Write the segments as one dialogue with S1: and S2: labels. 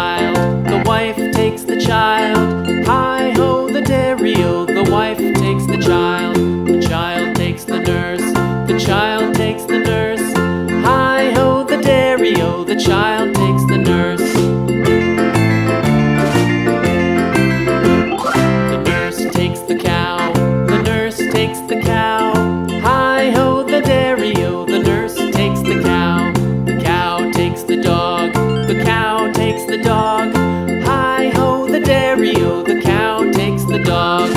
S1: child, the wife takes the child. Hi-ho, the dairy-o, the wife takes the child takes the nurse, the child takes the nurse. Hi-ho, the dairy-o, the child takes the nurse. The nurse takes the cow, the nurse takes the cow. Hi-ho, the dairy-o, the nurse takes the cow. The cow takes the dog, the cow takes the dog. Hi-ho, the dairy-o, the cow takes the dog.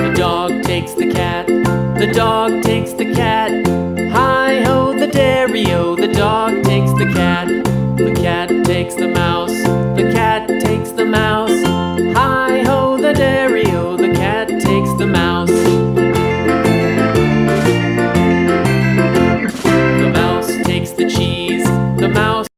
S1: The dog takes the cat, the dog takes the cat. Hi-ho, the dairy-o, the dog takes the cat. The cat takes the mouse,